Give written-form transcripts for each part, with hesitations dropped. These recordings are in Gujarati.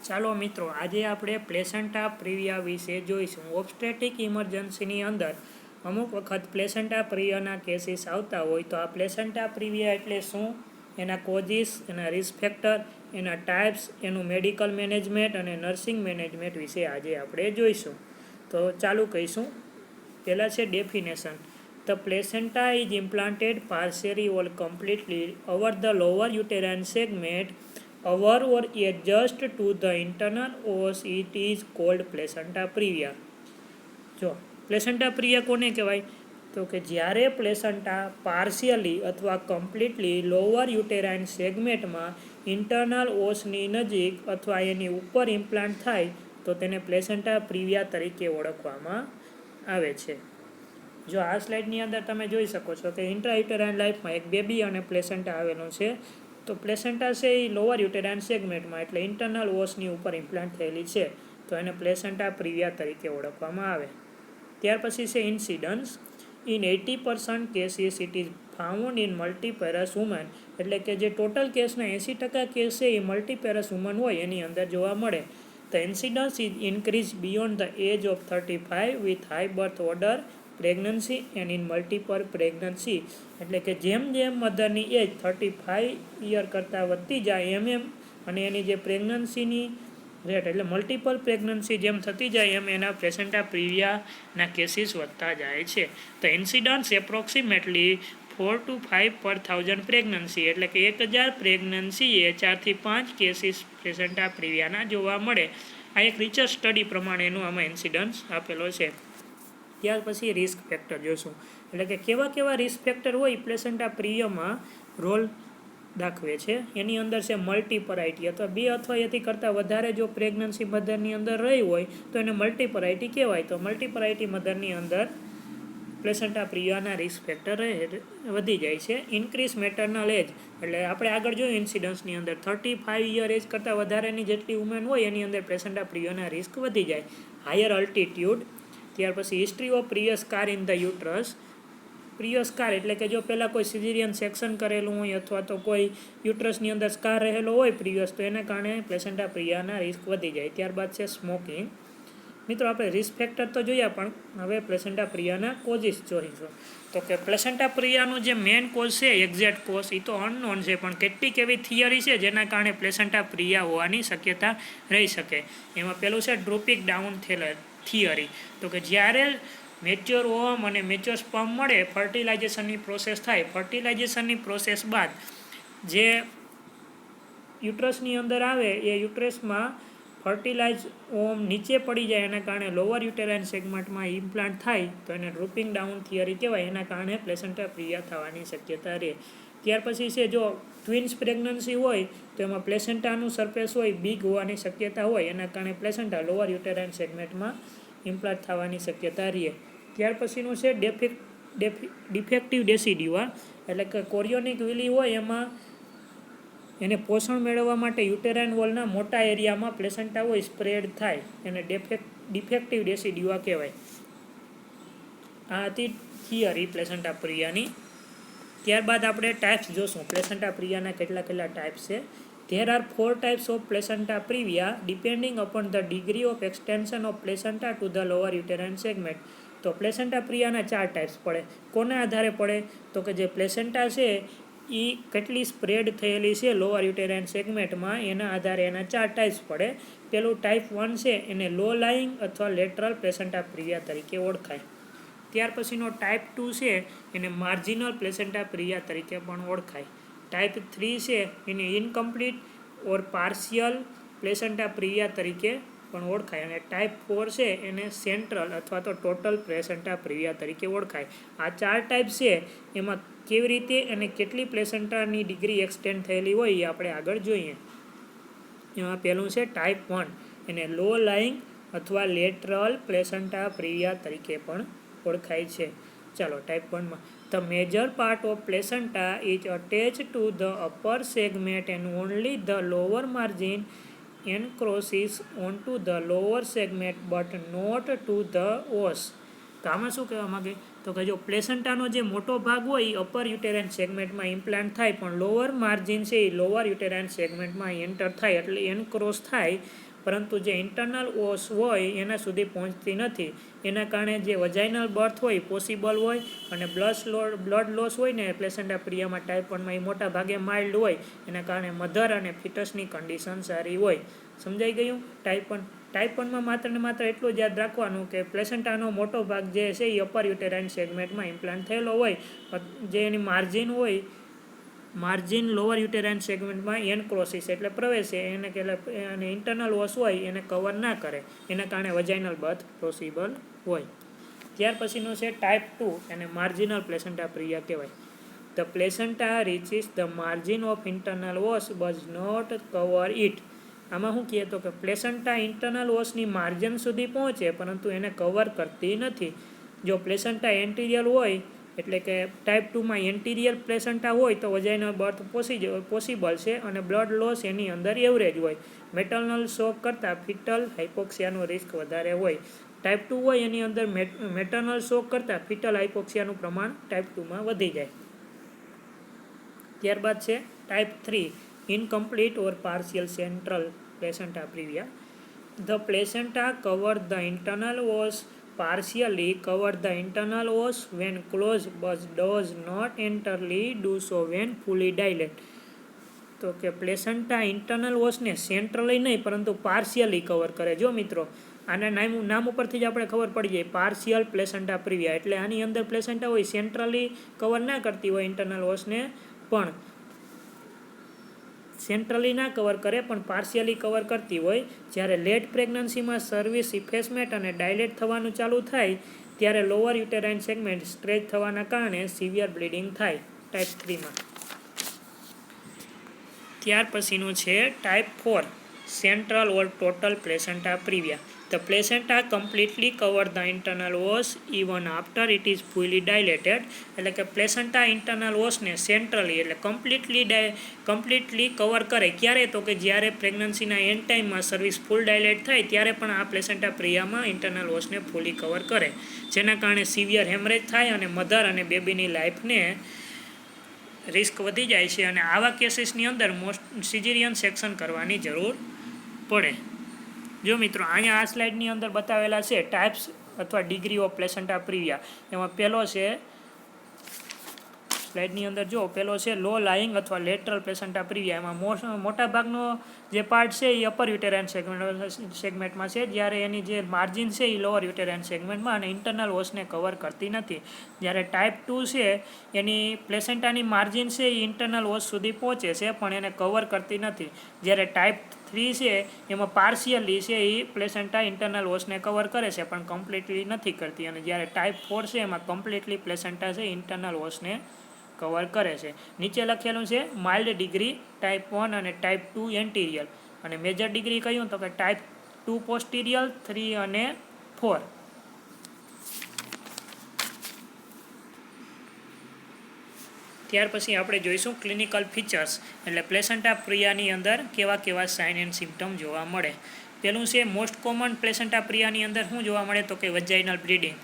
ચાલો મિત્રો, આજે આપણે પ્લેસેન્ટા પ્રિવિયા વિશે જોઈશું. ઓબ્સ્ટેટિક ઇમરજન્સીની અંદર અમુક વખત પ્લેસેન્ટા પ્રિવિયાના કેસીસ આવતા હોય તો આ પ્લેસેન્ટા પ્રિવિયા એટલે શું, એના કોઝિસ, એના રિસ્ક ફેક્ટર, એના ટાઈપ્સ, એનું મેડિકલ મેનેજમેન્ટ અને નર્સિંગ મેનેજમેન્ટ વિશે આજે આપણે જોઈશું. તો ચાલુ કહીશું. પહેલાં છે definition. The placenta is implanted partially or completely over the lower uterine segment over or adjust to the internal os. It is called placenta previa. જો પ્લેસેન્ટા પ્રિવિયા કોને કહેવાય? તો કે જ્યારે પ્લેસેન્ટા પાર્શિયલી અથવા કમ્પ્લીટલી લોઅર યુટેરાઇન સેગમેન્ટમાં ઇન્ટરનલ ઓસની નજીક અથવા એની ઉપર ઇમ્પ્લાન્ટ થાય તો તેને પ્લેસેન્ટા પ્રિવિયા તરીકે ઓળખવામાં આવે છે. જો આ સ્લાઇડની અંદર તમે જોઈ શકો છો કે ઇન્ટ્રાયુટેરાઇન લાઈફમાં એક બેબી અને પ્લેસેન્ટા આવેલું છે. તો પ્લેસેન્ટા છે એ લોઅર યુટેરાઇન સેગમેન્ટમાં એટલે ઇન્ટરનલ ઓસની ઉપર ઇમ્પ્લાન્ટ થયેલી છે તો એને પ્લેસેન્ટા પ્રિવિયા તરીકે ઓળખવામાં આવે. ત્યાર પછી છે incidence. In 80% cases it is found in multiparous woman, એટલે કે જે ટોટલ કેસના 80% કેસ છે એ મલ્ટીપેરસ વુમન હોય એની અંદર જોવા મળે. The incidence is increase beyond the age of 35 with high birth order pregnancy and in multiple pregnancy, એટલે કે જેમ જેમ મધરની એજ 35 યર કરતાં વધતી જાય એમ અને એની જે પ્રેગ્નન્સીની રેટ એટલે મલ્ટિપલ પ્રેગ્નન્સી જેમ થતી જાય એમ એના પ્લેસેન્ટા પ્રિવિયાના કેસીસ વધતા જાય છે. તો incidence approximately 4 to 5 per 1000 pregnancy, એટલે કે 1000 પ્રેગ્નન્સીએ 4 થી 5 કેસીસ પ્લેસેન્ટા પ્રિવિયાના જોવા મળે. આ એક રિસર્ચ સ્ટડી પ્રમાણેનું આમાં ઇન્સિડન્સ આપેલો છે. ત્યાર પછી રિસ્ક ફેક્ટર જોશું, એટલે કે કેવા કેવા રિસ્ક ફેક્ટર હોય પ્લેસેન્ટા પ્રિવિયામાં રોલ દાખવે છે. એની અંદર છે મલ્ટીપરાઇટી, અથવા 2 અથવા એથી કરતાં વધારે જો પ્રેગ્નન્સી મધરની અંદર રહી હોય તો એને મલ્ટીપરાઇટી કહેવાય. તો મલ્ટીપરાઇટી મધરની અંદર પ્લેસેન્ટા પ્રિવિયાના રિસ્ક ફેક્ટર વધી જાય છે. ઇન્ક્રીઝ મેટરનલ એજ, એટલે આપણે આગળ જોયું ઇન્સિડન્સની અંદર 35 યર એજ કરતાં વધારેની જેટલી વુમેન હોય એની અંદર પ્લેસેન્ટા પ્રિવિયાના રિસ્ક વધી જાય. Higher altitude. ત્યાર પછી history of previous scar in the uterus. Previous scar એટલે કે જો પહેલાં કોઈ સિઝેરિયન સેક્શન કરેલું હોય અથવા તો કોઈ યુટ્રસની અંદર સ્કાર રહેલો હોય પ્રિવિયસ, તો એને કારણે પ્લેસેન્ટા પ્રિવિયાના રિસ્ક વધી જાય. ત્યારબાદ છે સ્મોકિંગ. મિત્રો, આપણે રિસ્ક ફેક્ટર તો જોયા, પણ હવે પ્લેસેન્ટા પ્રિવિયાના કોઝિસ જોઈશું. તો કે પ્લેસેન્ટા પ્રિવિયાનું જે મેઇન કોઝ છે, એક્ઝેક્ટ કોઝ, એ તો અનનોન છે, પણ કેટલીક એવી થિયરી છે જેના કારણે પ્લેસેન્ટા પ્રિવિયા હોવાની શક્યતા રહી શકે. એમાં પહેલું છે ડ્રોપિંગ ડાઉન થિયરી. તો કે જ્યારે મેચ્યોર ઓવમ અને મેચ્યોર સ્પર્મ મળે, ફર્ટિલાઇઝેશનની પ્રોસેસ થાય, ફર્ટિલાઇઝેશનની પ્રોસેસ બાદ જે યુટ્રસની અંદર આવે એ યુટ્રસમાં ફર્ટિલાઇઝ ઓવમ નીચે પડી જાય એના કારણે લોઅર યુટેરાઇન સેગમેન્ટમાં ઇમ્પ્લાન્ટ થાય તો એને ડ્રોપિંગ ડાઉન થિયરી કહેવાય. એના કારણે પ્લેસેન્ટા પ્રિવિયા થવાની શક્યતા રહે. ત્યાર પછી છે જો ટ્વિન્સ પ્રેગ્નન્સી હોય તો એમાં પ્લેસેન્ટાનું સરફેસ હોય બિગ હોવાની શક્યતા હોય, એના કારણે પ્લેસેન્ટા લોઅર યુટેરાઇન સેગમેન્ટમાં ઇમ્પ્લાન્ટ થવાની શક્યતા રહે. ત્યાર પછીનું છે ડિફેક્ટિવ ડેસિડ્યુઆ, એટલે કે કોરિયોનિક વિલી હોય એમાં એને પોષણ મેળવવા માટે યુટેરાઇન વોલના મોટા એરિયામાં પ્લેસેન્ટા હોય સ્પ્રેડ થાય, એને ડિફેક્ટિવ ડેસિડ્યુઆ કહેવાય. આ હતી થિયરી પ્લેસેન્ટા પ્રિવિયાની. ત્યારબાદ આપણે ટાઈપ્સ જોશું. પ્લેસેન્ટા પ્રિવિયાના કેટલા ટાઈપ્સ છે. There are 4 types of placenta previa depending upon the degree of extension of placenta to the lower uterine segment. તો પ્લેસેન્ટા પ્રિવિયાના 4 ટાઈપ્સ પડે. કોના આધારે પડે? તો કે જે પ્લેસેન્ટા છે એ કેટલી સ્પ્રેડ થયેલી છે લોઅર યુટેરાઇન સેગમેન્ટમાં, એના આધારે એના 4 ટાઈપ્સ પડે. પેલું ટાઈપ 1 છે એને લો લાઇંગ અથવા લેટરલ પ્લેસેન્ટા પ્રિવિયા તરીકે ઓળખાય. ત્યાર પછીનો ટાઈપ 2 છે એને માર્જિનલ પ્લેસેન્ટા પ્રિવિયા તરીકે પણ ઓળખાય. ટાઈપ 3 છે એને ઇનકમ્પ્લીટ ઓર પાર્શિયલ પ્લેસેન્ટા પ્રિવિયા તરીકે પણ ઓળખાય. અને ટાઈપ 4 છે એને સેન્ટ્રલ અથવા તો ટોટલ પ્લેસેન્ટા પ્રિવિયા તરીકે ઓળખાય. આ 4 ટાઈપ છે એમાં કેવી રીતે અને કેટલી પ્લેસેન્ટાની ડિગ્રી એક્સટેન્ડ થયેલી હોય એ આપણે આગળ જોઈએ. એમાં પહેલું છે ટાઈપ 1, એને લો લાઇંગ અથવા લેટરલ પ્લેસેન્ટા પ્રિવિયા તરીકે પણ ઓળખાય છે. ચાલો type 1માં The major part of placenta is attached to the upper segment and only the lower margin encroaches onto the lower segment but not to the os. તો આમાં શું કહેવા માગે? તો કે જો પ્લેસેન્ટાનો જે મોટો ભાગ હોય એ અપર યુટેરાઇન સેગમેન્ટમાં ઇમ્પ્લાન્ટ થાય, પણ લોઅર માર્જિન છે એ લોઅર યુટેરાઇન સેગમેન્ટમાં એન્ટર થાય એટલે એનક્રોસ થાય, પરંતુ જે ઇન્ટરનલ ઓસ હોય એના સુધી પહોંચતી નથી. એના કારણે જે વજાઇનલ બર્થ હોય પોસિબલ હોય અને બ્લડ લોસ હોય ને પ્લેસેન્ટા પ્રિયામાં ટાઈપ 1માં એ મોટા ભાગે માઇલ્ડ હોય. એના કારણે મધર અને ફિટસની કન્ડિશન સારી હોય. સમજાઈ ગયું? ટાઈપ 1માં માત્ર ને માત્ર એટલું જ યાદ રાખવાનું કે પ્લેસેન્ટાનો મોટો ભાગ જે છે એ અપર યુટેરાઇન સેગમેન્ટમાં ઇમ્પ્લાન્ટ થયેલો હોય. જે એની માર્જિન લોઅર યુટેરાઇન સેગમેન્ટમાં એનક્રોસિસ એટલે પ્રવેશે અને ઇન્ટરનલ ઓસ હોય એને કવર ના કરે. એના કારણે વજાઇનલ બર્થ પોસિબલ હોય. ત્યાર પછીનું છે ટાઈપ 2 એને માર્જિનલ પ્લેસેન્ટા પ્રિયા કહેવાય. The placenta reaches the margin of internal os but not cover it. આમાં શું કહે તો કે પ્લેસેન્ટા ઇન્ટરનલ ઓસની માર્જિન સુધી પહોંચે પરંતુ એને કવર કરતી નથી. જો પ્લેસેન્ટા એન્ટિરિયર હોય એટલે કે ટાઈપ 2માં એન્ટિરિયર પ્લેસેન્ટા હોય તો વજાઇનલ બર્થ પોસિબલ છે અને બ્લડ લોસ એની અંદર એવરેજ હોય. મેટર્નલ શોક કરતાં ફિટલ હાઇપોક્સિયાનો રિસ્ક વધારે હોય. ટાઈપ 2 હોય એની અંદર મેટર્નલ શોક કરતાં ફિટલ હાઇપોક્સિયાનું પ્રમાણ ટાઈપ 2માં વધી જાય. ત્યારબાદ છે type 3 incomplete or partial central placenta previa. The placenta cover the internal os partially cover the internal os when closed but does not entirely do so when fully dilated. તો કે પ્લેસેન્ટા ઇન્ટરનલ ઓસને સેન્ટ્રલી નહીં પરંતુ પાર્શિયલી કવર કરે. જો મિત્રો આના નામ ઉપરથી જ આપણે ખબર પડી જાય પાર્શિયલ પ્લેસેન્ટા પ્રિવિયા એટલે આની અંદર પ્લેસેન્ટા હોય સેન્ટ્રલી કવર ના કરતી હોય ઇન્ટરનલ ઓસને પણ સેન્ટ્રલી ના કવર કરે પણ પાર્શિયલી કવર કરતી હોય. જ્યારે લેટ પ્રેગ્નન્સીમાં સર્વિસ ઇફેસમેન્ટ અને ડાયલેટ થવાનું ચાલુ થાય ત્યારે લોઅર યુટેરાઇન સેગમેન્ટ સ્ટ્રેચ થવાના કારણે સિવિયર બ્લીડિંગ થાય ટાઈપ 3માં. ત્યાર પછીનું છે type 4 central or total placenta previa. The placenta completely cover the internal os even after it is fully dilated. એટલે કે પ્લેસેન્ટા ઇન્ટરનલ ઓસને સેન્ટ્રલી એટલે કમ્પ્લીટલી કવર કરે. ક્યારે તો કે જ્યારે પ્રેગ્નન્સીના એન્ડ ટાઈમમાં સર્વિસ ફૂલ ડાયલેટ થાય ત્યારે પણ આ પ્લેસેન્ટા પ્રિયામાં ઇન્ટરનલ ઓસને ફૂલી કવર કરે. જેના કારણે સિવિયર હેમરેજ થાય અને મધર અને બેબીની લાઈફને રિસ્ક વધી જાય છે અને આવા કેસીસની અંદર સિઝેરિયન સેક્શન કરવાની જરૂર પડે. જો મિત્રો અહીંયા આ સ્લાઇડની અંદર બતાવેલા છે ટાઈપ્સ અથવા ડિગ્રી ઓફ પ્લેસેન્ટા પ્રિવિયા. એમાં પહેલો છે સ્લાઇડની અંદર જો પહેલો છે લો લાઇંગ અથવા લેટરલ પ્લેસેન્ટા પ્રિવિયા. એમાં મોટા ભાગનો જે પાર્ટ છે એ અપર યુટેરાઇન સેગમેન્ટમાં છે જ્યારે એની જે માર્જિન છે એ લોઅર યુટેરાઇન સેગમેન્ટમાં અને ઇન્ટરનલ ઓસને કવર કરતી નથી. જ્યારે ટાઈપ 2 છે એની પ્લેસેન્ટાની માર્જિન છે એ ઇન્ટરનલ ઓસ સુધી પહોંચે છે પણ એને કવર કરતી નથી. જ્યારે ટાઈપ 3 છે એમાં પાર્શિયલી છે એ પ્લેસેન્ટા ઇન્ટરનલ ઓસને કવર કરે છે પણ કમ્પ્લીટલી નથી કરતી. અને જ્યારે ટાઈપ 4 છે એમાં કમ્પ્લીટલી પ્લેસેન્ટા છે ઇન્ટરનલ ઓસને કવર કરે છે. નીચે લખેલું છે માઇલ્ડ ડિગ્રી ટાઈપ 1 અને ટાઈપ 2 એન્ટિરિયર અને મેજર ડિગ્રી કહ્યું તો કે ટાઈપ 2 પોસ્ટિરિયર 3 અને 4. ત્યાર પછી આપણે જોઈશું ક્લિનિકલ ફીચર્સ એટલે પ્લેસેન્ટા પ્રિયાની અંદર કેવા સાઇન એન્ડ સિમ્પટમ જોવા મળે. પેલું છે મોસ્ટ કોમન પ્લેસેન્ટા પ્રિયાની અંદર શું જોવા મળે તો કે વજાઇનલ બ્લીડિંગ.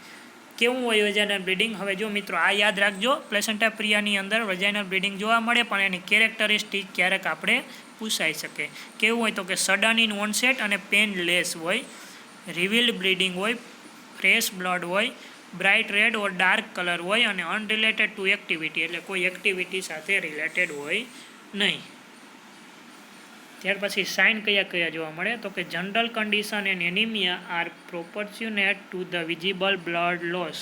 કેવું હોય વજાઇનલ બ્લીડિંગ? હવે જો મિત્રો આ યાદ રાખજો પ્લેસેન્ટા પ્રિયાની અંદર વજાઇનલ બ્લીડિંગ જોવા મળે પણ એની કેરેક્ટરિસ્ટિક ક્યારેક આપણે પૂછાઈ શકે. કેવું હોય તો કે સડન ઇન ઓનસેટ અને પેનલેસ હોય, રિવીલ્ડ બ્લીડિંગ હોય, ફ્રેશ બ્લડ હોય, બ્રાઇટ રેડ ઓર ડાર્ક કલર હોય અને અનરિલેટેડ ટુ એક્ટિવિટી એટલે કોઈ એક્ટિવિટી સાથે રિલેટેડ હોય નહીં. ત્યાર પછી સાઇન કયા જોવા મળે તો કે general condition and anaemia are proportionate to the visible blood loss.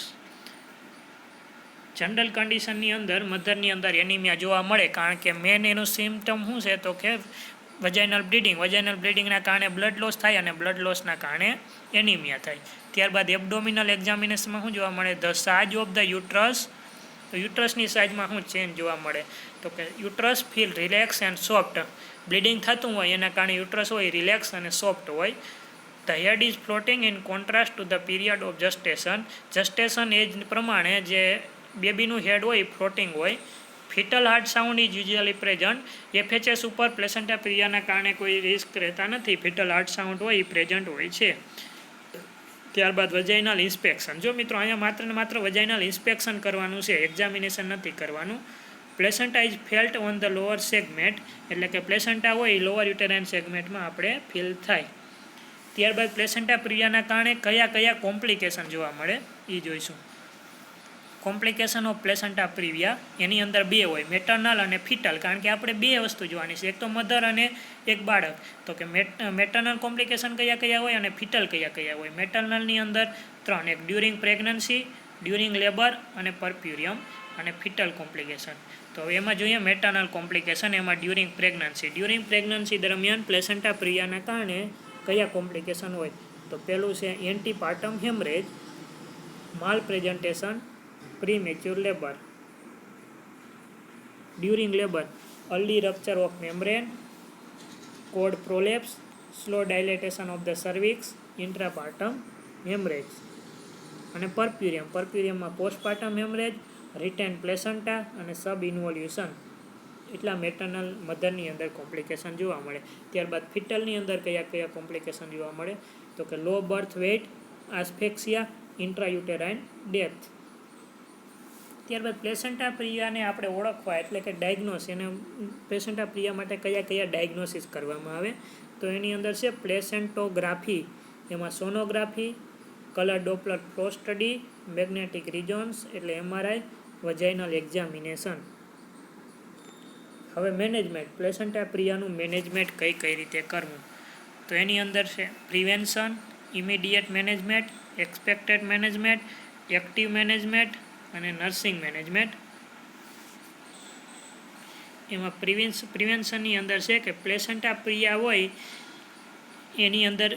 General કન્ડિશનની અંદર મધરની અંદર એનિમિયા જોવા મળે કારણ કે મેન એનું સિમ્પટમ શું છે તો કે વજાઇનલ બ્લીડિંગના કારણે બ્લડ લોસ થાય અને બ્લડ લોસના કારણે એનિમિયા થાય. ત્યારબાદ એબડોમિનલ એક્ઝામિનેશનમાં શું જોવા મળે? The size of the uterus. તો યુટ્રસની સાઇઝમાં શું ચેન્જ જોવા મળે તો કે uterus feel relax and soft. Bleeding થતું હોય એના કારણે યુટ્રસ હોય રિલેક્સ અને સોફ્ટ હોય. The head is floating in contrast to the period of gestation age પ્રમાણે જે બેબીનું હેડ હોય ફ્લોટિંગ હોય. Foetal heart sound is usually present. FHS ઉપર પ્લેસેન્ટા પ્રિયાના કારણે કોઈ રિસ્ક રહેતા નથી. ફિટલ હાર્ટ સાઉન્ડ હોય એ પ્રેઝન્ટ હોય છે. ત્યારબાદ વજાઇનલ ઇન્સ્પેક્શન. જો મિત્રો અહીંયા માત્ર વજાઇનલ ઇન્સ્પેક્શન કરવાનું છે, એક્ઝામિનેશન નથી કરવાનું. Placenta is felt on the lower segment એટલે કે પ્લેસેન્ટા હોય લોઅર યુટેરાઇન સેગમેન્ટમાં આપણે ફીલ થાય. ત્યારબાદ પ્લેસેન્ટા પ્રિવિયાના કારણે કયા કયા કોમ્પ્લિકેશન જોવા મળે એ જોઈશું. કોમ્પ્લિકેશન ઓફ પ્લેસેન્ટા પ્રિવિયા એની અંદર બે હોય, મેટર્નલ અને ફિટલ, કારણ કે આપણે બે વસ્તુ જોવાની છે, એક તો મધર અને એક બાળક. તો કે મેટર્નલ કોમ્પ્લિકેશન કયા કયા હોય અને ફિટલ કયા કયા હોય. મેટર્નલની અંદર 3, એક ડ્યુરિંગ પ્રેગ્નન્સી, ડ્યુરિંગ લેબર અને પરપ્યુરિયમ, અને ફિટલ કોમ્પ્લિકેશન. તો એમાં જોઈએ મેટર્નલ કોમ્પ્લિકેશન, એમાં ડ્યુરિંગ પ્રેગ્નન્સી. ડ્યુરિંગ પ્રેગ્નન્સી દરમિયાન પ્લેસેન્ટા પ્રિવિયાના કારણે કયા કોમ્પ્લિકેશન હોય. તો પહેલું છે antepartum haemorrhage, mal presentation, premature labour. During labour early rupture of membrane, cord prolapse, slow dilatation of the cervix, intrapartum haemorrhage. અને પરપ્યુરિયમમાં પોસ્ટપાર્ટમ હેમરેજ, રિટેન પ્લેસેન્ટા અને સબ ઇન્વોલ્યુશન. એટલા મેટર્નલ મધરની અંદર કોમ્પ્લિકેશન જોવા મળે. ત્યારબાદ ફિટલની અંદર કયા કયા કોમ્પ્લિકેશન જોવા મળે. તો કે લો બર્થ વેઇટ, આસ્ફેક્સિયા, ઇન્ટ્રાયુટેરાઇન ડેથ. ત્યારબાદ પ્લેસેન્ટા પ્રિવિયાને આપણે ઓળખવા એટલે કે ડાયગ્નોસ, એને પ્લેસેન્ટા પ્રિવિયા માટે કયા કયા ડાયગ્નોસિસ કરવામાં આવે. તો એની અંદર છે પ્લેસેન્ટોગ્રાફી, એમાં sonography, colour Doppler flow study, magnetic resonance એટલે MRI, વજાઇનલ એક્ઝામિનેશન. હવે મેનેજમેન્ટ, પ્લેસેન્ટા પ્રિવિયાનું મેનેજમેન્ટ કઈ રીતે કરવું. તો એની અંદર છે prevention, immediate management, expected management, active management અને નર્સિંગ મેનેજમેન્ટ. એમાં પ્રિવેન્શનની અંદર છે કે પ્લેસેન્ટા પ્રિવિયા હોય એની અંદર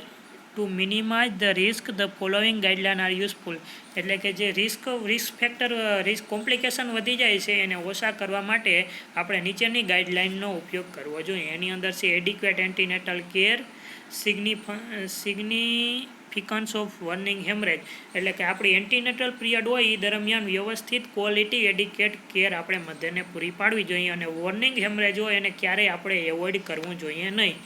to minimize the risk the following guideline are useful. એટલે કે જે રિસ્ક ફેક્ટર કોમ્પ્લિકેશન વધી જાય છે એને ઓછા કરવા માટે આપણે નીચેની ગાઈડલાઇનનો ઉપયોગ કરવો જોઈએ. એની અંદર છે adequate antenatal care, significance of warning haemorrhage. એટલે કે આપણી એન્ટીનેટલ પિરિયડ હોય એ દરમિયાન વ્યવસ્થિત ક્વોલિટી એડિક્વેટ કેર આપણે મધરને પૂરી પાડવી જોઈએ, અને વોર્નિંગ હેમરેજ હોય એને ક્યારેય આપણે એવોઇડ કરવું જોઈએ નહીં.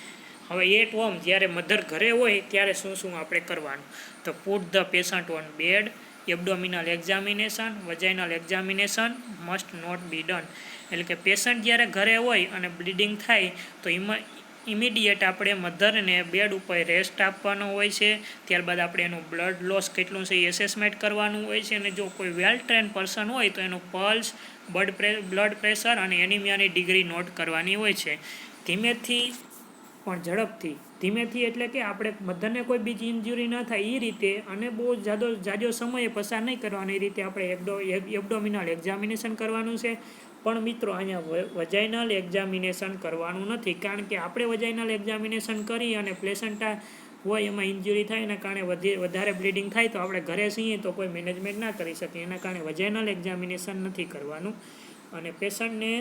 હવે એટ હોમ જ્યારે મધર ઘરે હોય ત્યારે શું આપણે કરવાનું. તો put the patient on bed, abdominal examination, vaginal examination must not be done. એટલે કે પેશન્ટ જ્યારે ઘરે હોય અને બ્લીડિંગ થાય તો ઇમિડિયેટ આપણે મધરને બેડ ઉપર રેસ્ટ આપવાનો હોય છે. ત્યારબાદ આપણે એનું બ્લડ લોસ કેટલું છે એ એસેસમેન્ટ કરવાનું હોય છે, અને જો કોઈ વેલ ટ્રેન પર્સન હોય તો એનું પલ્સ, બ્લડ પ્રેશર અને એનિમિયાની ડિગ્રી નોટ કરવાની હોય છે. ધીમેથી પણ ઝડપથી, ધીમેથી એટલે કે આપણે મધરને કોઈ બીજી ઇન્જુરી ન થાય એ રીતે, અને બહુ જાજો સમયે પસાર નહીં કરવાનો એ રીતે આપણે એબ્ડોમિનલ એક્ઝામિનેશન કરવાનું છે. પણ મિત્રો અહીંયા વજાઇનલ એક્ઝામિનેશન કરવાનું નથી, કારણ કે આપણે વજાઇનલ એક્ઝામિનેશન કરી અને પ્લેસેન્ટા હોય એમાં ઇન્જુરી થાય એના કારણે વધારે બ્લીડિંગ થાય તો આપણે ઘરે છીએ તો કોઈ મેનેજમેન્ટ ના કરી શકીએ. એના કારણે વજાઇનલ એક્ઝામિનેશન નથી કરવાનું. અને પેશન્ટને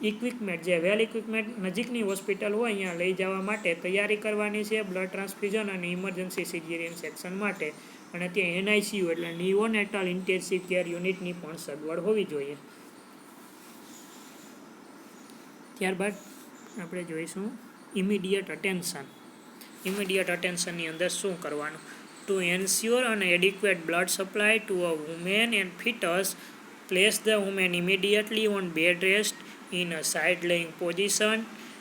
ઇક્વિપમેન્ટ, જે વેલ ઇક્વિપમેન્ટ નજીકની હોસ્પિટલ હોય અહીંયા લઈ જવા માટે તૈયારી કરવાની છે, બ્લડ ટ્રાન્સફ્યુઝન અને ઇમરજન્સી સિઝેરિયન સેક્શન માટે. અને ત્યાં NICU એટલે નિયોનેટલ ઇન્ટેન્સિવ કેર યુનિટની પણ સગવડ હોવી જોઈએ. ત્યારબાદ આપણે જોઈશું ઇમિડિયેટ અટેન્શન. ઇમિડિયેટ અટેન્શનની અંદર શું કરવાનું. Two ensure an adequate blood supply to a woman and fetus, place the woman immediately on bed rest in a side-lying position.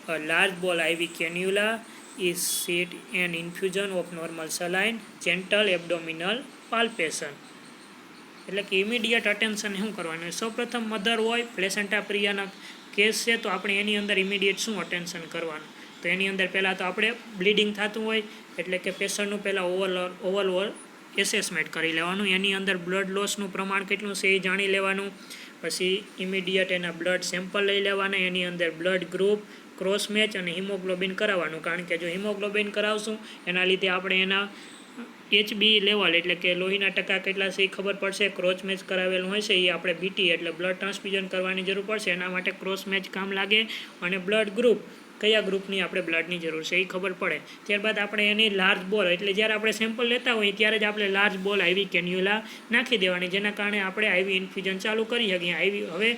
A large ball IV cannula is set and infusion of normal saline, gentle abdominal palpation. એટલે કે ઇમિડિયેટ અટેન્શન શું કરવાનું. સૌપ્રથમ મધર હોય, પ્લેસેન્ટા પ્રિવિયાના કેસ છે તો આપણે એની અંદર ઇમિડિયેટ શું અટેન્શન કરવાનું. તો એની અંદર પહેલાં તો આપણે બ્લીડિંગ થતું હોય એટલે કે પેશન્ટનું પહેલાં ઓવરઓલ એસેસમેન્ટ કરી લેવાનું. એની અંદર બ્લડ લોસનું પ્રમાણ કેટલું છે એ જાણી લેવાનું. પછી ઇમિડિયેટ એના બ્લડ સેમ્પલ લઈ લેવાના, એની અંદર બ્લડ ગ્રુપ, ક્રોસ મેચ અને હિમોગ્લોબિન કરાવવાનું. કારણ કે જો હિમોગ્લોબિન કરાવશું એના લીધે આપણે એના HB લેવલ એટલે કે લોહીના ટકા કેટલા છે એ ખબર પડશે. ક્રોસ મેચ કરાવેલું હોય છે એ આપણે BT એટલે બ્લડ ટ્રાન્સફ્યુઝન કરવાની જરૂર પડશે, એના માટે ક્રોસ મેચ કામ લાગે. અને બ્લડ ગ્રુપ, કયા ગ્રુપની આપણે બ્લડની જરૂર છે એ ખબર પડે. ત્યારબાદ આપણે એની લાર્જ બોલ એટલે જ્યારે આપણે સેમ્પલ લેતા હોઈએ ત્યારે જ આપણે લાર્જ બોલ IV કેન્યુલા નાખી દેવાની, જેના કારણે આપણે IV ઇન્ફ્યુઝન ચાલુ કરી શકીએ. હવે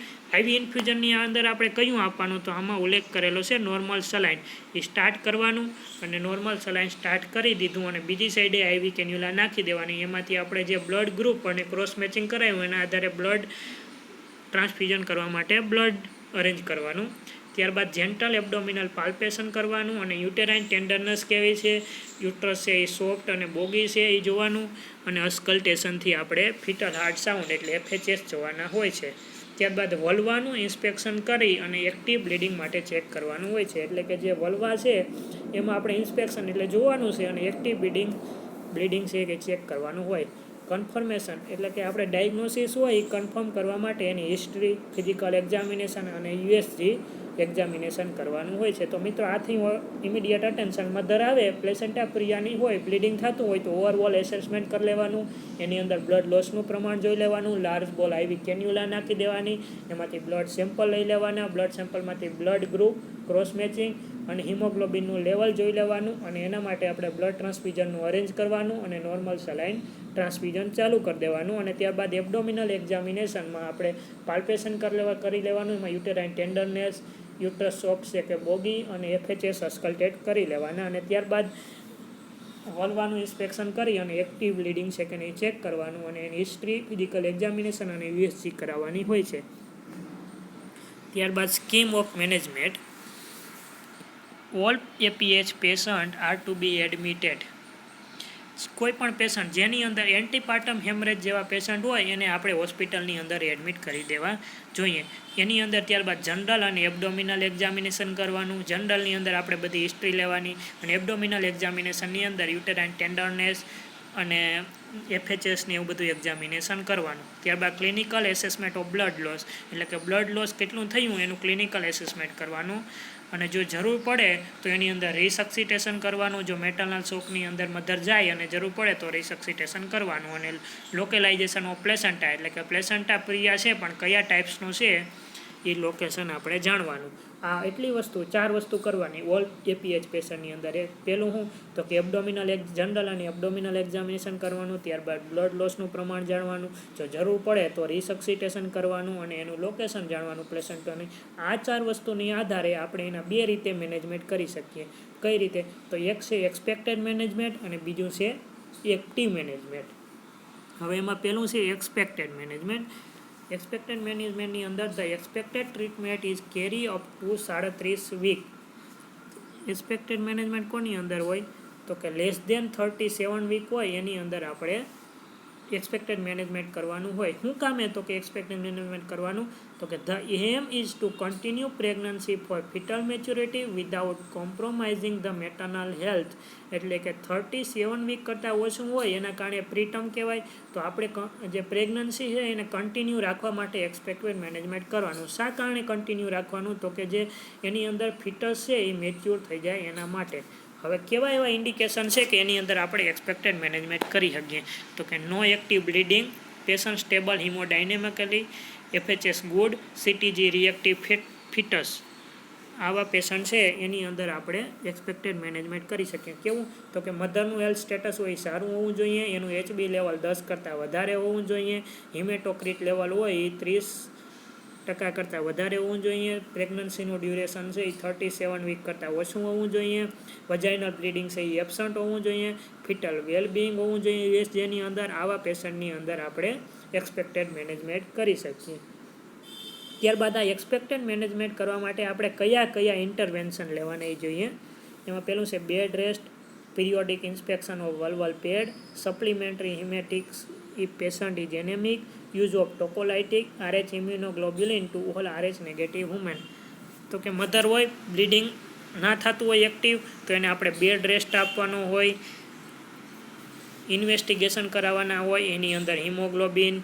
IV ઇન્ફ્યુઝનની અંદર આપણે કયું આપવાનું, તો આમાં ઉલ્લેખ કરેલો છે નોર્મલ સલાઇન. એ સ્ટાર્ટ કરવાનું અને નોર્મલ સલાઇન સ્ટાર્ટ કરી દીધું અને બીજી સાઈડે IV કેન્યુલા નાખી દેવાની. એમાંથી આપણે જે બ્લડ ગ્રુપ અને ક્રોસ મેચિંગ કરાવ્યું એના આધારે બ્લડ ટ્રાન્સફ્યુઝન કરવા માટે બ્લડ અરેન્જ કરવાનું. ત્યારબાદ જેન્ટલ એબડોમિનલ પાલ્પેશન કરવાનું અને યુટેરાઇન ટેન્ડરનેસ કેવી છે, યુટ્રસ છે એ સોફ્ટ અને બોગી છે એ જોવાનું, અને અસ્કલ્ટેશનથી આપણે ફિટલ હાર્ટ સાઉન્ડ એટલે FHS જોવાના હોય છે. ત્યારબાદ વલ્વાનું ઇન્સ્પેક્શન કરી અને એક્ટિવ બ્લીડિંગ માટે ચેક કરવાનું હોય છે. એટલે કે જે વલ્વા છે એમાં આપણે ઇન્સ્પેક્શન એટલે જોવાનું છે અને એક્ટિવ બ્લીડિંગ છે કે ચેક કરવાનું હોય. કન્ફર્મેશન એટલે કે આપણે ડાયગ્નોસિસ હોય એ કન્ફર્મ કરવા માટે એની હિસ્ટ્રી, ફિઝિકલ એક્ઝામિનેશન અને USG એક્ઝામિનેશન કરવાનું હોય છે. તો મિત્રો આથી ઇમિડિયેટ અટેન્શન મધર આવે પ્લેસેન્ટા પ્રિયાની હોય, બ્લીડિંગ થતું હોય તો ઓવરઓલ એસેસમેન્ટ કરી લેવાનું, એની અંદર બ્લડ લોસનું પ્રમાણ જોઈ લેવાનું, લાર્જ બોલ IV કેન્યુલા નાખી દેવાની, એમાંથી બ્લડ સેમ્પલ લઈ લેવાના, બ્લડ સેમ્પલમાંથી બ્લડ ગ્રુપ, ક્રોસ મેચિંગ અને હિમોગ્લોબિનનું લેવલ જોઈ લેવાનું, અને એના માટે આપણે બ્લડ ટ્રાન્સફ્યુઝનનું અરેન્જ કરવાનું અને નોર્મલ સલાઇન ટ્રાન્સફ્યુઝન ચાલુ કરી દેવાનું. અને ત્યારબાદ એબડોમિનલ એક્ઝામિનેશનમાં આપણે પાલ્પેશન કરી લેવાનું, એમાં યુટેરાઇન ટેન્ડરનેસ, યુટ્રસ સોફ્ટ છે કે બોગી અને FHS અસ્કલ્ટેટ કરી લેવાના. અને ત્યારબાદ વલ્વાનું ઇન્સ્પેક્શન કરી અને એક્ટિવ બ્લીડિંગ છે કે નહીં ચેક કરવાનું, અને એની હિસ્ટ્રી, ફિઝિકલ એક્ઝામિનેશન અને USG કરાવવાની હોય છે. ત્યારબાદ scheme of management. All APH patient are to be admitted. કોઈ પણ પેશન્ટ જેની અંદર એન્ટીપાર્ટમ હેમરેજ જેવા પેશન્ટ હોય એને આપણે હોસ્પિટલની અંદર એડમિટ કરી દેવા જોઈએ. એની અંદર ત્યારબાદ જનરલ અને એબડોમિનલ એક્ઝામિનેશન કરવાનું. જનરલની અંદર આપણે બધી હિસ્ટ્રી લેવાની, અને એબડોમિનલ એક્ઝામિનેશનની અંદર યુટેરાઇન ટેન્ડરનેસ અને FHS ને એવું બધું એક્ઝામિનેશન કરવાનું. ત્યારબાદ clinical assessment of blood loss એટલે કે બ્લડ લોસ કેટલું થયું એનું ક્લિનિકલ એસેસમેન્ટ કરવાનું, અને જો જરૂર પડે તો એની અંદર રિસક્સિટેશન કરવાનું. જો મેટરનલ શોકની અંદર મધર જાય અને જરૂર પડે તો રિસક્સિટેશન કરવાનું. અને લોકેલાઇઝેશન ઓફ પ્લેસેન્ટા એટલે કે પ્લેસેન્ટા પ્રિયા છે પણ કયા ટાઈપ્સનું છે એ લોકેશન આપણે જાણવાનું. આ એટલી વસ્તુ 4 વસ્તુ કરવાની ઓલ APH પેશન્ટની અંદર. પહેલું શું તો કે જનરલ અને એબડોમિનલ એક્ઝામિનેશન કરવાનું, ત્યારબાદ બ્લડ લોસનું પ્રમાણ જાણવાનું, જો જરૂર પડે તો રિસક્સિટેશન કરવાનું અને એનું લોકેશન જાણવાનું પ્લેસેન્ટાની. આ 4 વસ્તુની આધારે આપણે એના 2 રીતે મેનેજમેન્ટ કરી શકીએ. કઈ રીતે તો એક છે એક્સપેક્ટેડ મેનેજમેન્ટ અને બીજું છે એક્ટિવ મેનેજમેન્ટ. હવે એમાં પહેલું છે એક્સપેક્ટેડ મેનેજમેન્ટ. એક્સપેક્ટેડ મેનેજમેન્ટની અંદર the expected treatment is carry up to 37 week. Expected management કોની અંદર હોય તો કે લેસ દેન 37 વીક હોય એની અંદર આપણે એક્સપેક્ટેડ મેનેજમેન્ટ કરવાનું હોય. શું કામે તો કે એક્સપેક્ટેડ મેનેજમેન્ટ કરવાનું તો કે the aim is to continue pregnancy for foetal maturity without compromising the maternal health. એટલે કે 37 વીક કરતાં ઓછું હોય એના કારણે પ્રીટર્મ કહેવાય. તો આપણે જે પ્રેગ્નન્સી છે એને કન્ટિન્યુ રાખવા માટે એક્સપેક્ટેડ મેનેજમેન્ટ કરવાનું. શા કારણે કન્ટિન્યુ રાખવાનું તો કે જે એની અંદર ફિટસ છે એ મેચ્યોર થઈ જાય એના માટે. હવે કેવા એવા ઇન્ડિકેશન છે કે એની અંદર આપણે એક્સપેક્ટેડ મેનેજમેન્ટ કરી શકીએ તો કે no active bleeding, patient stable haemodynamically, FHS good, CTG reactive foetus. આવા પેશન્ટ છે એની અંદર આપણે એક્સપેક્ટેડ મેનેજમેન્ટ કરી શકીએ. કેવું તો કે મધરનું હેલ્થ સ્ટેટસ હોય સારું હોવું જોઈએ, એનું HB લેવલ 10 કરતાં વધારે હોવું જોઈએ, હિમેટોક્રિટ લેવલ હોય એ 30% કરતાં વધારે હોવું જોઈએ, પ્રેગ્નન્સીનું ડ્યુરેશન છે એ 37 વીક કરતાં ઓછું હોવું જોઈએ, વજાઇનલ બ્લીડિંગ છે એ એબસન્ટ હોવું જોઈએ, ફિટલ વેલબિંગ હોવું જોઈએ USGની અંદર. આવા પેશન્ટની અંદર આપણે એક્સપેક્ટેડ મેનેજમેન્ટ કરી શકીએ. ત્યારબાદ આ એક્સપેક્ટેડ મેનેજમેન્ટ કરવા માટે આપણે કયા ઇન્ટરવેન્શન લેવાના જોઈએ. એમાં પહેલું છે bed rest, periodic inspection of vulval pad, supplementary haematinics if patient is anaemic, use of tocolytic, RH immunoglobulin to all RH negative women. તો કે મધર હોય બ્લીડિંગ ના થતું હોય એક્ટિવ તો એને આપણે બેડ રેસ્ટ આપવાનો હોય, ઇન્વેસ્ટિગેશન કરાવવાના હોય, એની અંદર હિમોગ્લોબિન,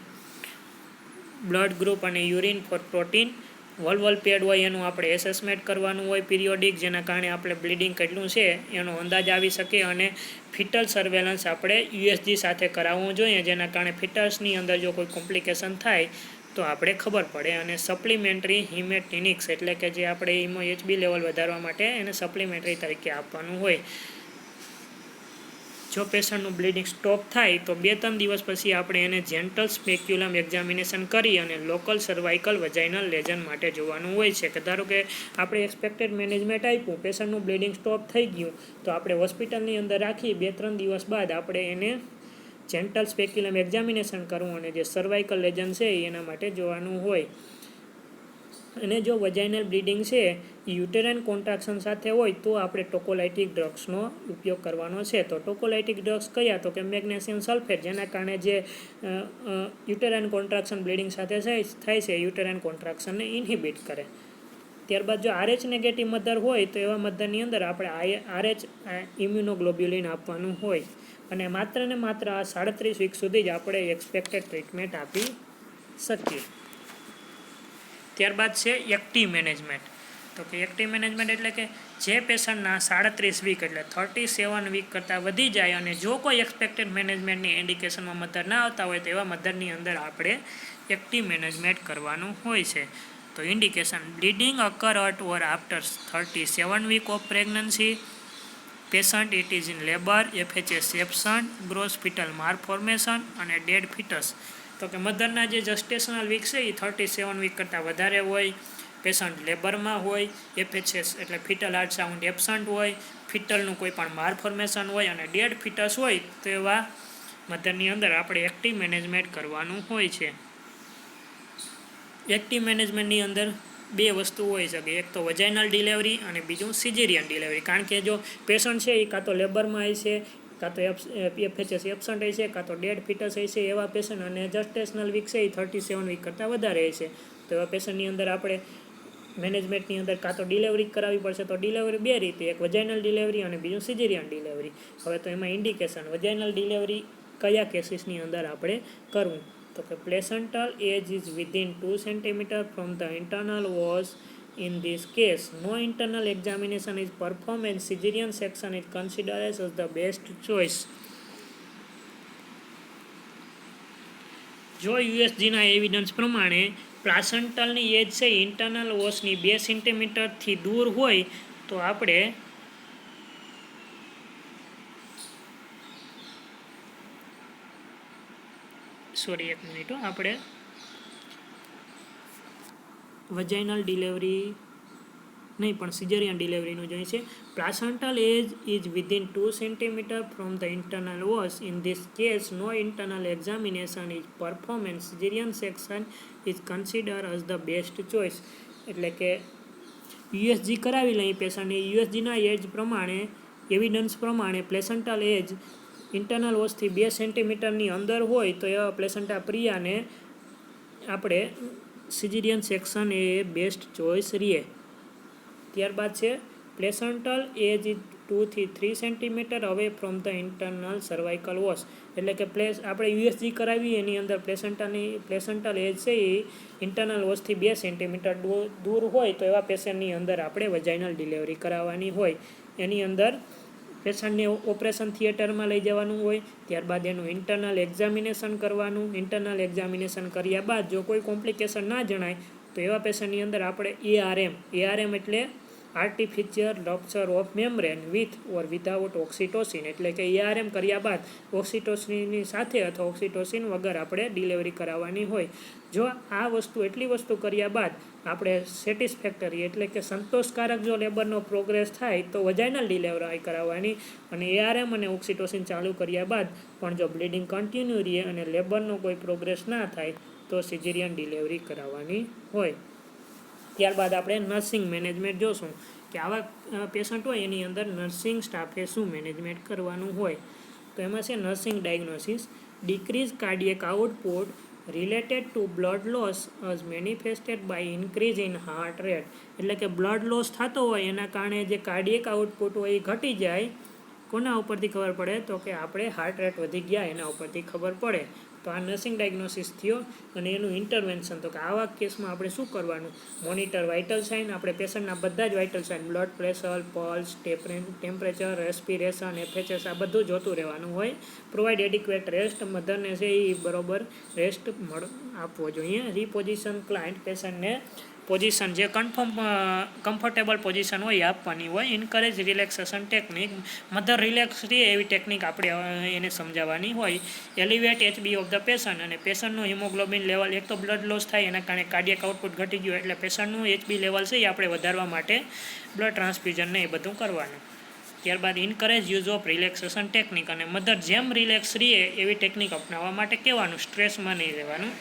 બ્લડ ગ્રુપ અને યુરિન ફોર પ્રોટીન. વલ્વલ પેડ હોય એનું આપણે એસેસમેન્ટ કરવાનું હોય પીરિયોડિક, જેના કારણે આપણે બ્લીડિંગ કેટલું છે એનો અંદાજ આવી શકે. અને ફિટલ સર્વેલન્સ આપણે USG સાથે કરાવવું જોઈએ, જેના કારણે ફિટલ્સની અંદર જો કોઈ કોમ્પ્લિકેશન થાય તો આપણે ખબર પડે. અને સપ્લિમેન્ટરી હિમેટિનિક્સ એટલે કે જે આપણે HB લેવલ વધારવા માટે એને સપ્લિમેન્ટરી તરીકે આપવાનું હોય. જો પેશન્ટનું બ્લીડિંગ સ્ટોપ થાય તો 2-3 દિવસ પછી આપણે એને જેન્ટલ સ્પેક્યુલમ એક્ઝામિનેશન કરી અને લોકલ સર્વાઇકલ વજાઇનલ લેઝન માટે જોવાનું હોય છે. કે ધારો કે આપણે એક્સપેક્ટેડ મેનેજમેન્ટ આપ્યું, પેશન્ટનું બ્લીડિંગ સ્ટોપ થઈ ગયું તો આપણે હોસ્પિટલની અંદર રાખી 2-3 દિવસ બાદ આપણે એને જેન્ટલ સ્પેક્યુલમ એક્ઝામિનેશન કરવું અને જે સર્વાઇકલ લેઝન છે એના માટે જોવાનું હોય. અને જો વજાઇનલ બ્લીડિંગ છે એ યુટેરાઇન કોન્ટ્રાક્શન સાથે હોય તો આપણે ટોકોલાઇટિક ડ્રગ્સનો ઉપયોગ કરવાનો છે. તો ટોકોલાઇટિક ડ્રગ્સ કયા? તો કે મેગ્નેશિયમ સલ્ફેટ, જેના કારણે જે યુટેરાઇન કોન્ટ્રાક્શન બ્લીડિંગ સાથે થાય છે યુટેરાઇન કોન્ટ્રાક્શનને ઇન્હિબિટ કરે. ત્યારબાદ જો RH નેગેટિવ મધર હોય તો એવા મધરની અંદર આપણે RH ઇમ્યુનોગ્લોબ્યુલિન આપવાનું હોય. અને માત્ર ને માત્ર આ 37 વીક સુધી જ આપણે એક્સપેક્ટેડ ટ્રીટમેન્ટ આપી શકીએ. ત્યારબાદ છે એક્ટિવ મેનેજમેન્ટ. તો કે એક્ટિવ મેનેજમેન્ટ એટલે કે જે પેશન્ટના 37 વીક એટલે 37 વીક કરતાં વધી જાય અને જો કોઈ એક્સપેક્ટેડ મેનેજમેન્ટની ઇન્ડિકેશનમાં મધર ના આવતા હોય તો એવા મધરની અંદર આપણે એક્ટિવ મેનેજમેન્ટ કરવાનું હોય છે. તો indication: bleeding અકર at or after 37 week of pregnancy, patient it is in labor, FHS absent, gross fetal malformation અને ડેડ ફિટસ. તો કે મધરના જે જસ્ટેશનલ વીક છે એ 37 વીક કરતાં વધારે હોય, પેશન્ટ લેબરમાં હોય, FHS એટલે ફિટલ હાર્ટ સાઉન્ડ એબસન્ટ હોય, ફિટલનું કોઈ પણ માલફોર્મેશન હોય અને ડેડ ફિટસ હોય તો એવા મધરની અંદર આપણે એક્ટિવ મેનેજમેન્ટ કરવાનું હોય છે. એક્ટિવ મેનેજમેન્ટની અંદર બે વસ્તુ હોઈ શકે, એક તો વજાઇનલ ડિલિવરી અને બીજું સિઝેરિયન ડિલિવરી. કારણ કે જો પેશન્ટ છે એ કાં તો લેબરમાં હોય છે, કાં તો FHS એબસન્ટ હોય છે, કાં તો ડેડ ફિટસ હોય છે, એવા પેશન્ટ અને જસ્ટેશનલ વીક છે એ 37 વીક કરતાં વધારે હોય છે તો એવા પેશન્ટની અંદર આપણે મેનેજમેન્ટની અંદર કાં તો ડિલિવરી કરાવવી પડશે. તો ડિલિવરી બે રીતે, એક વજાઇનલ ડિલિવરી અને બીજું સિઝેરિયન ડિલિવરી. હવે તો એમાં ઇન્ડિકેશન: વજાઇનલ ડિલિવરી કયા કેસીસની અંદર આપણે કરવું? તો કે placental edge is within 2 cm from the internal was. In this case, no internal examination is performed and cesarean section is considered as the best choice. જો યુએસજીના એવિડન્સ પ્રમાણે પ્લાસેન્ટલની એજ છે ઇન્ટરનલ ઓસની 2 સેન્ટીમીટરથી દૂર હોય તો આપણે આપણે વજાઇનલ ડિલિવરી નહીં પણ સિઝેરિયન ડિલિવરીનું જોઈએ છે. Placental edge is within 2 cm from the internal os. In this case no internal examination is perform and caesarean section is consider as the best choice. એટલે કે યુએસજી કરાવી લઈ પેશન્ટની, યુએસજીના એજ પ્રમાણે એવિડન્સ પ્રમાણે પ્લેસેન્ટલ એજ ઇન્ટરનલ ઓસથી 2 સેન્ટીમીટરની અંદર હોય તો એવા પ્લેસેન્ટા પ્રિયાને આપણે caesarean section A best choice રહીએ. ત્યારબાદ છે પ્લેસેન્ટલ એજ ઇઝ 2 થી 3 centimetre away from the internal cervical os. એટલે કે આપણે યુએસજી કરાવી એની અંદર પ્લેસેન્ટલ એજ છે એ ઇન્ટરનલ ઓસથી 2 સેન્ટીમીટર દૂર હોય તો એવા પેશન્ટની અંદર આપણે વજાઇનલ ડિલિવરી કરાવવાની હોય. એની અંદર પેશન્ટને ઓપરેશન થિયેટરમાં લઈ જવાનું હોય, ત્યારબાદ એનું ઇન્ટરનલ એક્ઝામિનેશન કરવાનું. ઇન્ટરનલ એક્ઝામિનેશન કર્યા બાદ જો કોઈ કોમ્પ્લિકેશન ના જણાય તો એવા પેશન્ટની અંદર આપણે ARM એટલે artificial rupture of membrane with or without oxytocin, એટલે કે ARM કર્યા બાદ ઓક્સિટોસિનની સાથે અથવા ઓક્સિટોસિન વગર આપણે ડિલિવરી કરાવવાની હોય. જો આ એટલી વસ્તુ કર્યા બાદ આપણે સેટિસ્ફેક્ટરી એટલે કે સંતોષકારક જો લેબરનો પ્રોગ્રેસ થાય તો વજાઇનલ ડિલિવરી કરાવવાની. અને ARM અને ઓક્સિટોસિન ચાલુ કર્યા બાદ પણ જો બ્લીડિંગ કન્ટિન્યુ રહે અને લેબરનો કોઈ પ્રોગ્રેસ ના થાય તો સિઝેરિયન ડિલિવરી કરાવવાની હોય. ત્યારબાદ આપણે નર્સિંગ મેનેજમેન્ટ જોશું કે આવા પેશન્ટ હોય એની અંદર નર્સિંગ સ્ટાફે શું મેનેજમેન્ટ કરવાનું હોય. તો એમાં છે nursing diagnosis: decrease cardiac output related to blood loss as manifested by increase in heart rate. એટલે કે બ્લડ લોસ થતો હોય એના કારણે જે કાર્ડિયક આઉટપુટ હોય એ ઘટી જાય. કોના ઉપરથી ખબર પડે? તો કે આપણે હાર્ટ રેટ વધી ગયા એના ઉપરથી ખબર પડે. તો આ નર્સિંગ ડાયગ્નોસિસ થયો. અને એનું ઇન્ટરવેન્શન, તો કે આવા કેસમાં આપણે શું કરવાનું? મોનિટર વાઇટલ સાઇન, આપણે પેશન્ટના બધા જ vital sign blood pressure, pulse, temperature, respiration, FHS આ બધું જોતું રહેવાનું હોય. પ્રોવાઈડ એડિક્વેટ રેસ્ટ, મધરને છે એ બરોબર રેસ્ટ આપવો જોઈએ. રીપોઝિશન ક્લાયન્ટ, પેશન્ટને પોઝિશન જે કમ્ફર્ટેબલ પોઝિશન હોય એ આપવાની હોય. Encourage relaxation technique, mother relax રહે એવી ટેકનિક આપણે એને સમજાવવાની હોય. Elevate HB of the patient, અને પેશન્ટનું હિમોગ્લોબિન લેવલ, એક તો બ્લડ લોસ થાય એના કારણે કાર્ડિયક આઉટપુટ ઘટી ગયું એટલે પેશન્ટનું HB લેવલ છે એ આપણે વધારવા માટે બ્લડ ટ્રાન્સફ્યુઝન એ બધું કરવાનું. ત્યારબાદ encourage use of relaxation technique, અને મધર જેમ રિલેક્સ રહે એવી ટેકનિક અપનાવવા માટે કહેવાનું, સ્ટ્રેસમાં નહીં રહેવાનું.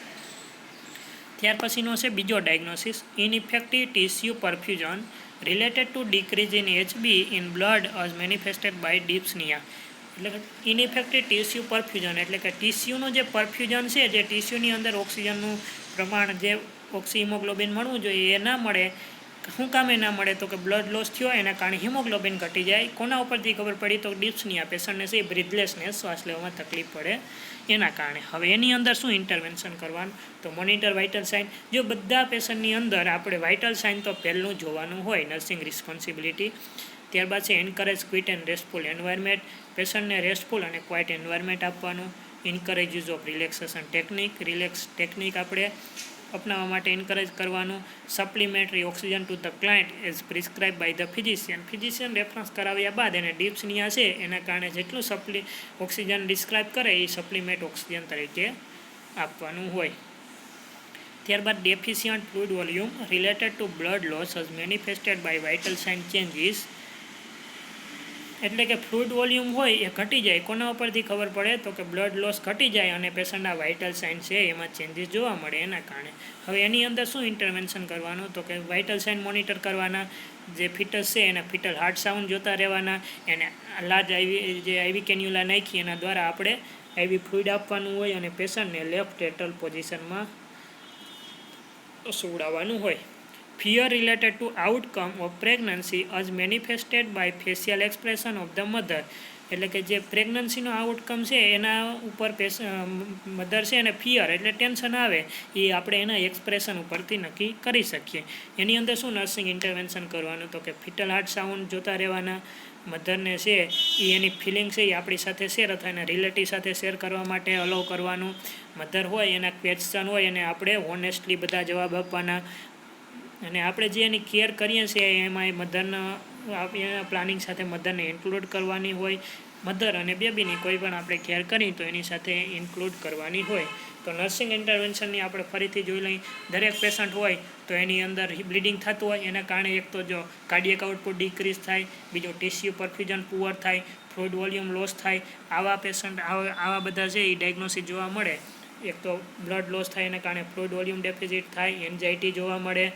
ત્યાર પછીનો છે બીજો diagnosis, ineffective tissue perfusion related to decrease in HB in blood as manifested by dyspnoea. એટલે કે ઇનઇફેક્ટિવ ટીસ્યુ પરફ્યુઝન એટલે કે ટીસ્યુનું જે પરફ્યુઝન છે, જે ટીસ્યુની અંદર ઓક્સિજનનું પ્રમાણ, જે ઓક્સી હિમોગ્લોબિન મળવું જોઈએ એ ના મળે. શું કામે ના મળે? તો કે બ્લડ લોસ થયો એના કારણે હિમોગ્લોબિન ઘટી જાય. કોના ઉપરથી ખબર પડી? તો ડિપ્સનિયા પેશન્ટને છે બ્રીથલેસનેસ, શ્વાસ લેવામાં તકલીફ પડે એના કારણે. હવે એની અંદર શું ઇન્ટરવેન્શન કરવાનું? તો મોનિટર વાઇટલ સાઇન. જો બધા પેશન્ટની અંદર આપણે વાઇટલ સાઇન તો પહેલું જોવાનું હોય, નર્સિંગ રિસ્પોન્સિબિલિટી. ત્યારબાદ છે encourage quiet and restful environment. પેશન્ટને રેસ્ટફુલ અને ક્વાઇટ એન્વાયરમેન્ટ આપવાનું. Encourage use of relaxation technique. Relax technique આપણે અપનાવવા માટે એન્કરેજ કરવાનું. Supplementary oxygen to the client as prescribe by the physician. Physician reference કરાવ્યા બાદ એને ડિપ્સનિયા છે એના કારણે જેટલું ઓક્સિજન ડિસ્ક્રાઇબ કરે એ સપ્લિમેન્ટ ઓક્સિજન તરીકે આપવાનું હોય. ત્યારબાદ deficient fluid volume related to blood loss as manifested by vital sign changes. એટલે કે ફ્લુઇડ વોલ્યુમ હોય એ ઘટી જાય. કોના ઉપરથી ખબર પડે? તો કે બ્લડ લોસ ઘટી જાય અને પેશન્ટના વાઇટલ સાઇન છે એમાં ચેન્જીસ જોવા મળે એના કારણે. હવે એની અંદર શું ઇન્ટરવેન્શન કરવાનું? તો કે વાઇટલ સાઇન મોનિટર કરવાના. જે ફિટસ છે એના ફિટલ હાર્ટ સાઉન્ડ જોતા રહેવાના. એને લાર્જ આઈવી કેન્યુલા નાખી એના દ્વારા આપણે આઈવી ફ્લુઇડ આપવાનું હોય અને પેશન્ટને લેફ્ટ લેટરલ પોઝિશનમાં સુવડાવવાનું હોય. Fear related to outcome of pregnancy as manifested by facial expression of the mother. એટલે કે જે પ્રેગ્નન્સીનો આઉટકમ છે એના ઉપર મધર છે એને ફિયર એટલે ટેન્શન આવે એ આપણે એના એક્સપ્રેશન ઉપરથી નક્કી કરી શકીએ. એની અંદર શું નર્સિંગ ઇન્ટરવેન્શન કરવાનું? તો કે ફિટલ હાર્ટ સાઉન્ડ જોતા રહેવાના. મધરને છે એ એની ફિલિંગ છે એ આપણી સાથે શેર અથવા એના રિલેટિવ સાથે શેર કરવા માટે અલાઉ કરવાનું. મધર હોય એના ક્વેશ્ચન હોય એને આપણે હોનેસ્ટલી બધા જવાબ આપવાના. અને આપણે જે એની કેર કરીએ છીએ એમાં મધરના પ્લાનિંગ સાથે મધરને ઇન્ક્લુડ કરવાની હોય. મધર અને બેબીની કોઈ પણ આપણે કેર કરી તો એની સાથે ઇન્ક્લુડ કરવાની હોય. તો નર્સિંગ ઇન્ટરવેન્શનની આપણે ફરીથી જોઈ લઈએ. દરેક પેશન્ટ હોય તો એની અંદર બ્લીડિંગ થતું હોય એના કારણે એક તો જો કાર્ડિયક આઉટપુટ ડિક્રીઝ થાય, બીજો ટીસ્યુ પરફ્યુઝન પુઅર થાય, ફ્લુઇડ વોલ્યુમ લોસ થાય. આવા પેશન્ટ આવા બધા છે એ ડાયગ્નોસિસ જોવા મળે. એક તો બ્લડ લોસ થાય એના કારણે ફ્લુઇડ વોલ્યુમ ડેફિસિટ થાય, એન્ઝાઇટી જોવા મળે,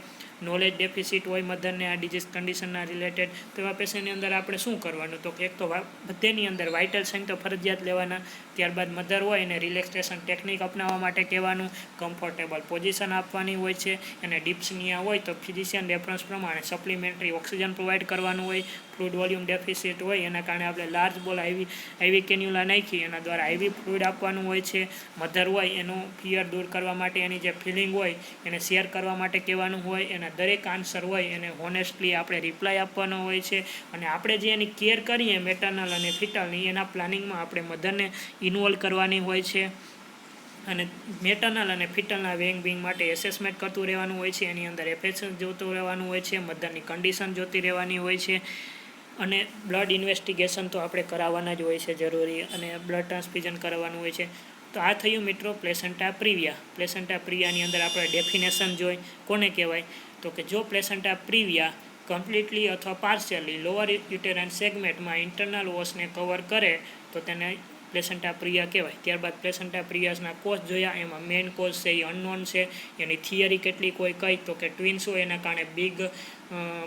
નોલેજ ડેફિસિટ હોય મધરને આ ડિઝીઝ કન્ડિશનના રિલેટેડ. તો એવા પેશન્ટની અંદર આપણે શું કરવાનું? તો એક તો બધેની અંદર વાઇટલ સાઇન તો ફરજિયાત લેવાના. ત્યારબાદ મધર હોય એને રિલેક્સેશન ટેકનિક અપનાવવા માટે કહેવાનું. કમ્ફર્ટેબલ પોઝિશન આપવાની હોય છે. અને ડિપ્સનિયા હોય તો ફિઝિશિયન રેફરન્સ પ્રમાણે સપ્લિમેન્ટરી ઓક્સિજન પ્રોવાઈડ કરવાનું હોય. ફ્લુઇડ વોલ્યુમ ડેફિસિટ હોય એના કારણે આપણે લાર્જ બોલ આઈવી કેન્યુલા નાખી એના દ્વારા આઈવી ફ્લુઇડ આપવાનું હોય છે. મધર હોય એનું ફિયર દૂર કરવા માટે એની જે ફિલિંગ હોય એને શેર કરવા માટે કહેવાનું હોય. એના દરેક આન્સર હોય એને હોનેસ્ટલી આપણે રિપ્લાય આપવાનો હોય છે. અને આપણે જે એની કેર કરીએ મેટર્નલ અને ફિટલની એના પ્લાનિંગમાં આપણે મધરને ઇન્વોલ્વ કરવાની હોય છે. અને મેટર્નલ અને ફિટલના વેંગ માટે એસેસમેન્ટ કરતું રહેવાનું હોય છે. એની અંદર એફએચ જોતું રહેવાનું હોય છે. મધરની કન્ડિશન જોતી રહેવાની હોય છે. અને બ્લડ ઇન્વેસ્ટિગેશન તો આપણે કરાવવાના જ હોય છે જરૂરી. અને બ્લડ ટ્રાન્સફ્યુઝન કરાવવાનું હોય છે. તો આ થયું મિત્રો પ્લેસેન્ટા પ્રિવિયા. પ્લેસેન્ટા પ્રિવિયાની અંદર આપણે ડેફિનેશન જોઈ. કોને કહેવાય? તો કે જો પ્લેસેન્ટા પ્રિવિયા કમ્પ્લીટલી અથવા પાર્શિયલી લોઅર યુટેરાઇન સેગમેન્ટમાં ઇન્ટરનલ વોસને કવર કરે તો તેને પ્લેસેન્ટા પ્રિવિયા કહેવાય. ત્યારબાદ પ્લેસેન્ટા પ્રિવિયાસના કોઝ જોયા. એમાં મેઇન કોઝ છે એ અનનોન છે. એની થિયરી કેટલીક હોય કઈ? તો કે ટ્વિન્સ હોય એના કારણે બિગ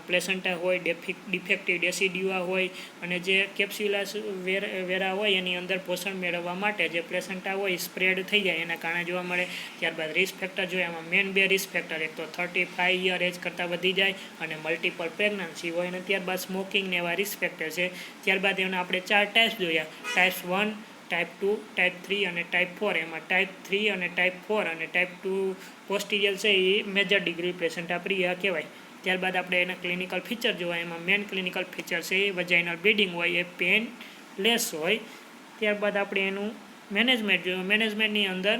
પ્લેસેન્ટા હોય, ડિફેક્ટિવ ડેસિડ્યુઆ હોય અને જે કેપ્સ્યુલાસ વેરા હોય એની અંદર પોષણ મેળવવા માટે જે પ્લેસેન્ટા હોય સ્પ્રેડ થઈ જાય એના કારણે જોવા મળે. ત્યારબાદ રિસ્ક ફેક્ટર જોઈએ. એમાં મેઇન બે રિસ્ક ફેક્ટર, એક તો 35 યર એજ કરતાં વધી જાય અને મલ્ટિપલ પ્રેગ્નન્સી હોય. અને ત્યારબાદ સ્મોકિંગ ને એવા રિસ્ક ફેક્ટર છે. ત્યારબાદ એના આપણે 4 ટાઈપ્સ જોયા. ટાઈપ્સ 1, ટાઈપ 2, ટાઈપ 3 અને ટાઈપ 4. એમાં ટાઈપ 3 અને ટાઈપ 4 અને ટાઈપ 2 પોસ્ટિરિયલ છે એ મેજર ડિગ્રી પ્લેસેન્ટા પ્રિવિયા કહેવાય. ત્યારબાદ આપણે એના ક્લિનિકલ ફીચર જોવા. એમાં મેઇન ક્લિનિકલ ફીચર છે એ વજાઇનલ બ્લીડિંગ હોય, એ પેનલેસ હોય. ત્યારબાદ આપણે એનું મેનેજમેન્ટ જોયું. મેનેજમેન્ટની અંદર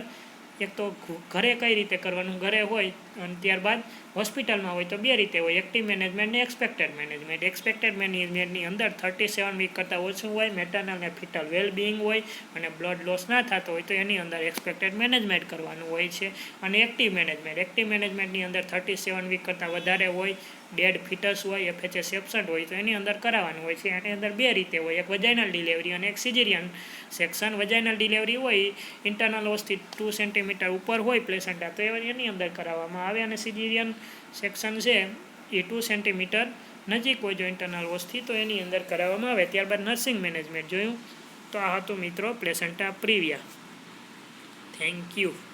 એક તો ઘરે કઈ રીતે કરવાનું. ઘરે હોય અને ત્યારબાદ હોસ્પિટલમાં હોય તો બે રીતે હોય, એક્ટિવ મેનેજમેન્ટ ને એક્સપેક્ટેડ મેનેજમેન્ટ. એક્સપેક્ટેડ મેનેજમેન્ટની અંદર 37 વીક કરતાં ઓછું હોય, મેટર્નલ અને ફિટલ વેલબિંગ હોય અને બ્લડ લોસ ના થતો હોય તો એની અંદર એક્સપેક્ટેડ મેનેજમેન્ટ કરવાનું હોય છે. અને એક્ટિવ મેનેજમેન્ટની અંદર 37 વીક કરતાં વધારે હોય, ડેડ ફિટસ હોય, FHS એબસન્ટ હોય તો એની અંદર કરાવવાનું હોય છે. એની અંદર બે રીતે હોય, એક વજાઇનલ ડિલિવરી અને એક સિઝેરિયન સેક્શન. વજાઇનલ ડિલિવરી હોય ઇન્ટરનલ ઓસથી 2 સેન્ટીમીટર ઉપર હોય પ્લેસેન્ટા તો એની અંદર કરાવવામાં આવે, અને સિઝેરિયન સેક્શન છે એ 2 સેન્ટીમીટર નજીક હોય જો ઇન્ટરનલ ઓસથી તો એની અંદર કરાવવામાં આવે. ત્યારબાદ નર્સિંગ મેનેજમેન્ટ જોયું. તો આ હતું મિત્રો પ્લેસેન્ટા પ્રિવિયા. Thank you.